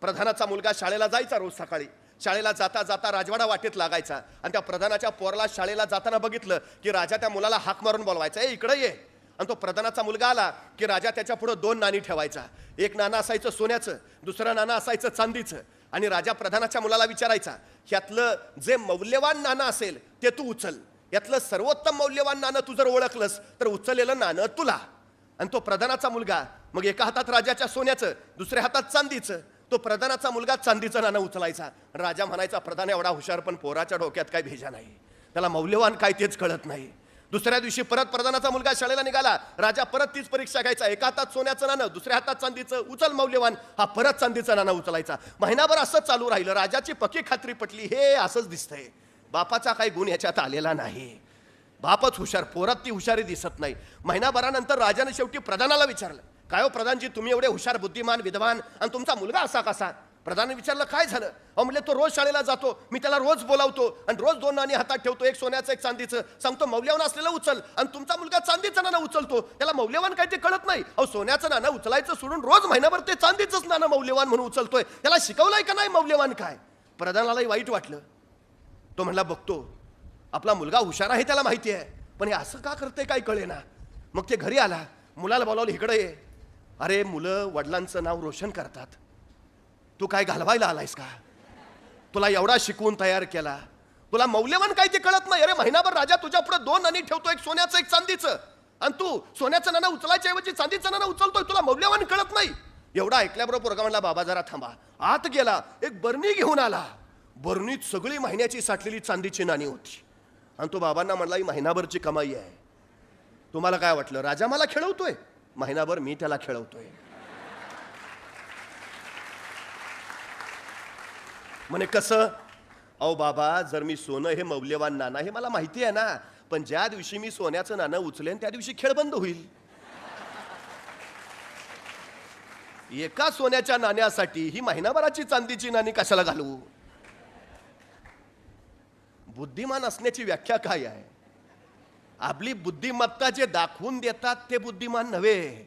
प्रधानाचा मुलगा शाळेला जायचा रोज सकाळी. शाळेला जाता जाता राजवाडा वाटेत लागायचा आणि त्या प्रधानाच्या पोराला शाळेला जाताना बघितलं की राजा त्या मुलाला हाक मारून बोलवायचा, ए इकडे ये. आणि तो प्रधानाचा मुलगा आला की राजा त्याच्या पुढे 2 नाणी ठेवायचा. एक नाणं असायचं सोन्याचं, दुसरं नाणं असायचं चांदीचं. आणि राजा प्रधानाच्या मुलाला विचारायचा, ह्यातलं जे मौल्यवान नाणं असेल ते तू उचल, यातलं सर्वोत्तम मौल्यवान नाणं तू जर ओळखलंस तर उचललेलं नाणं तुला. आणि तो प्रधानाचा मुलगा मग एका हातात राजाच्या सोन्याचं, दुसऱ्या हातात चांदीचं. तो प्रधानाचा मुलगा चांदीचं नाणं उचलायचा. राजा म्हणायचा, प्रधान एवढा हुशार पण पोराच्या डोक्यात काय भेजा नाही, त्याला मौल्यवान काय तेच कळत नाही. दुसऱ्या दिवशी परत प्रधानाचा मुलगा शाळेला निघाला. राजा परत तीच परीक्षा घ्यायचा. एका हातात सोन्याचं नाणं, दुसऱ्या हातात चांदीचं, उचल मौल्यवान. हा परत चांदीचं नाणं उचलायचा. महिनाभर असंच चालू राहिलं. राजाची पक्की खात्री पटली, हे असंच दिसतंय, बापाचा काही गुण याच्यात आलेला नाही, बापच हुशार, पोरात ती हुशारी दिसत नाही. महिनाभरानंतर राजाने शेवटी प्रधानाला विचारलं, काय हो प्रधानजी, तुम्ही एवढे हुशार, बुद्धिमान, विद्वान, आणि तुमचा मुलगा असा कसा? प्रधानाने विचारलं, काय झालं? अहो म्हणजे तो रोज शाळेला जातो, मी त्याला रोज बोलावतो आणि रोज 2 नाणी हातात ठेवतो, एक सोन्याचं एक चांदीचं, सांगतो मौल्यवान असलेलं उचल, आणि तुमचा मुलगा चांदीचं नाणं उचलतो, त्याला मौल्यवान काय ते कळत नाही. अहो सोन्याचं नाणं उचलायचं सोडून रोज महिनाभर ते चांदीचंच नाणं मौल्यवान म्हणून उचलतोय, त्याला शिकवलंय का नाही मौल्यवान काय? प्रधानालाही वाईट वाटलं. तो म्हणला, बघतो, आपला मुलगा हुशार आहे त्याला माहिती आहे, पण हे असं का करते काय कळेना. मग ते घरी आला, मुलाला बोलावलं, इकडे ये. अरे मुलं वडिलांचं नाव रोशन करतात, तू काय घालवायला आलायस का? तुला एवढा शिकवून तयार केला, तुला मौल्यवान काय ते कळत नाही. अरे महिनाभर राजा तुझ्या पुढे 2 नाणी ठेवतो, एक सोन्याचं एक चांदीचं, आणि तू सोन्याचं नाणं उचलायच्या ऐवजी चांदीचं नाणं उचलतोय, तुला मौल्यवान कळत नाही. एवढा ऐकल्याबरोबर पोरगा म्हणला, बाबा जरा थांबा. आत गेला, एक बरणी घेऊन आला. बरणीत सगळी महिन्याची साठलेली चांदीची नाणी होती. आणि तो बाबांना म्हणला, ही महिनाभरची कमाई आहे. तुम्हाला काय वाटलं, राजा मला खेळवतोय? महिनाभर मी त्याला खेळवतोय. म्हणे कसं? अहो बाबा, जर मी सोनं हे मौल्यवान नाणं हे मला माहिती आहे ना, पण ज्या दिवशी मी सोन्याचं नाणं उचलेन त्या दिवशी खेळ बंद होईल. एका सोन्याच्या नाण्यासाठी ही महिनाभराची चांदीची नाणी कशाला घालवू? बुद्धिमान असण्याची व्याख्या काय आहे? आपली बुद्धिमत्ता जे दाखवून देतात ते बुद्धिमान नव्हे.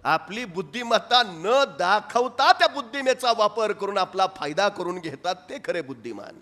आपली बुद्धिमत्ता न दाखवता त्या बुद्धिमेचा वापर करून आपला फायदा करून घेतात ते खरे बुद्धिमान.